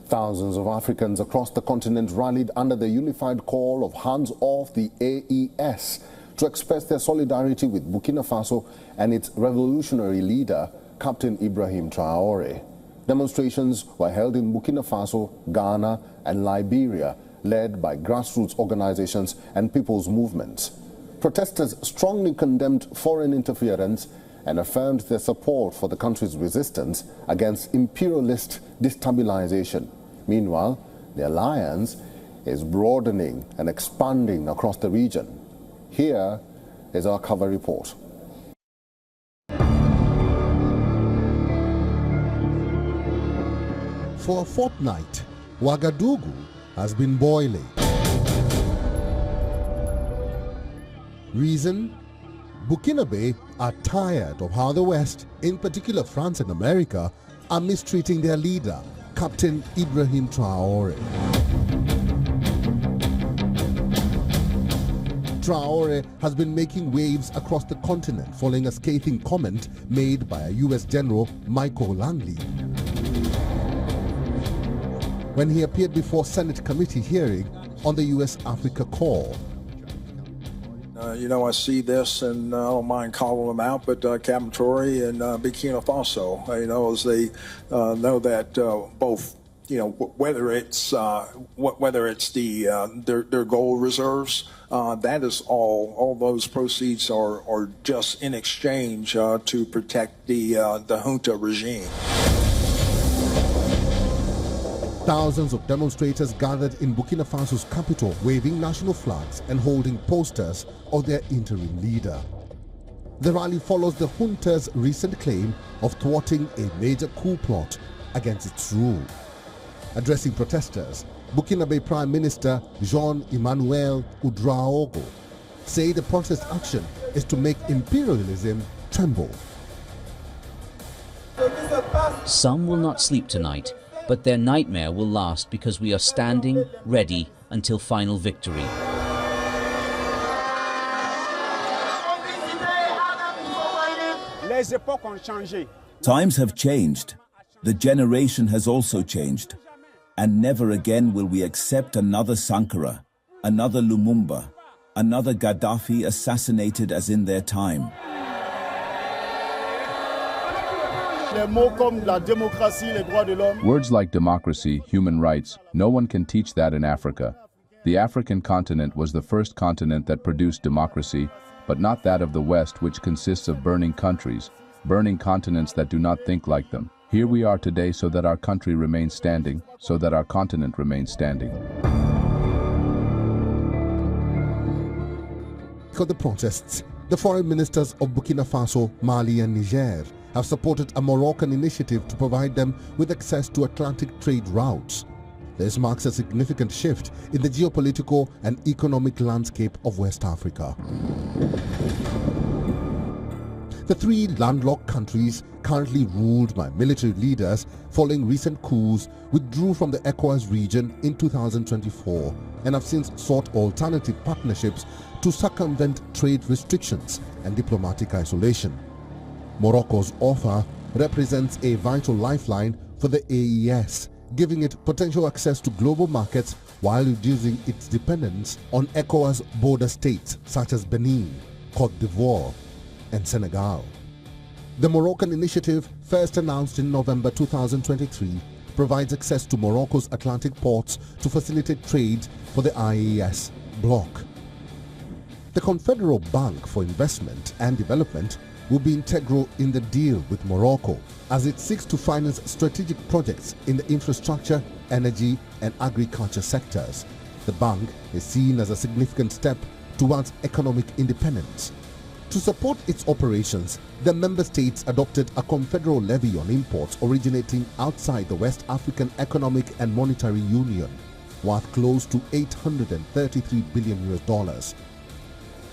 Thousands of Africans across the continent rallied under the unified call of Hands Off the AES to express their solidarity with Burkina Faso and its revolutionary leader, Captain Ibrahim Traoré. Demonstrations were held in Burkina Faso, Ghana, and Liberia, led by grassroots organizations and people's movements. Protesters strongly condemned foreign interference and affirmed their support for the country's resistance against imperialist destabilization. Meanwhile, the alliance is broadening and expanding across the region. Here is our cover report. For a fortnight, Ouagadougou has been boiling. Reason? Burkinabe are tired of how the West, in particular France and America, are mistreating their leader, Captain Ibrahim Traoré. Traoré has been making waves across the continent following a scathing comment made by a U.S. General, Michael Langley, when he appeared before Senate committee hearing on the U.S.-Africa call. I see this, and I don't mind calling them out, but Captain Traoré and Burkina Faso, as they know that both, whether it's their gold reserves, that is all those proceeds are just in exchange to protect the junta regime. Thousands of demonstrators gathered in Burkina Faso's capital, waving national flags and holding posters of their interim leader. The rally follows the junta's recent claim of thwarting a major coup plot against its rule. Addressing protesters, Burkinabe Prime Minister Jean-Emmanuel Ouedraogo said the protest action is to make imperialism tremble. Some will not sleep tonight, but their nightmare will last because we are standing ready until final victory. Times have changed. The generation has also changed. And never again will we accept another Sankara, another Lumumba, another Gaddafi assassinated as in their time. Words like democracy, human rights, no one can teach that in Africa. The African continent was the first continent that produced democracy, but not that of the West, which consists of burning countries, burning continents that do not think like them. Here we are today so that our country remains standing, so that our continent remains standing. For the protests, the foreign ministers of Burkina Faso, Mali and Niger have supported a Moroccan initiative to provide them with access to Atlantic trade routes. This marks a significant shift in the geopolitical and economic landscape of West Africa. The three landlocked countries, currently ruled by military leaders following recent coups, withdrew from the ECOWAS region in 2024 and have since sought alternative partnerships to circumvent trade restrictions and diplomatic isolation. Morocco's offer represents a vital lifeline for the AES, giving it potential access to global markets while reducing its dependence on ECOWAS border states such as Benin, Côte d'Ivoire, and Senegal. The Moroccan initiative, first announced in November 2023, provides access to Morocco's Atlantic ports to facilitate trade for the IES bloc. The Confederal Bank for Investment and Development will be integral in the deal with Morocco as it seeks to finance strategic projects in the infrastructure, energy, and agriculture sectors. The bank is seen as a significant step towards economic independence. To support its operations, the member states adopted a confederal levy on imports originating outside the West African Economic and Monetary Union, worth close to $833 billion.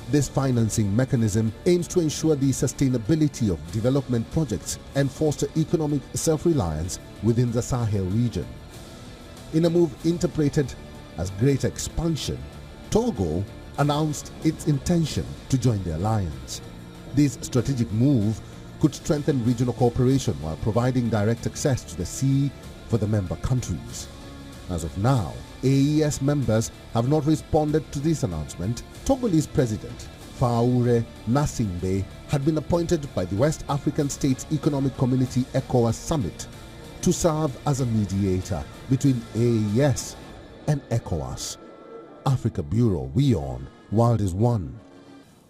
This financing mechanism aims to ensure the sustainability of development projects and foster economic self-reliance within the Sahel region. In a move interpreted as greater expansion, Togo announced its intention to join the alliance. This strategic move could strengthen regional cooperation while providing direct access to the sea for the member countries. As of now, AES members have not responded to this announcement. Togolese President Traore had been appointed by the West African States Economic Community ECOWAS Summit to serve as a mediator between AES and ECOWAS. Africa Bureau, WION, World is One.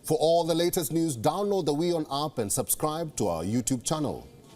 For all the latest news, download the WION app and subscribe to our YouTube channel.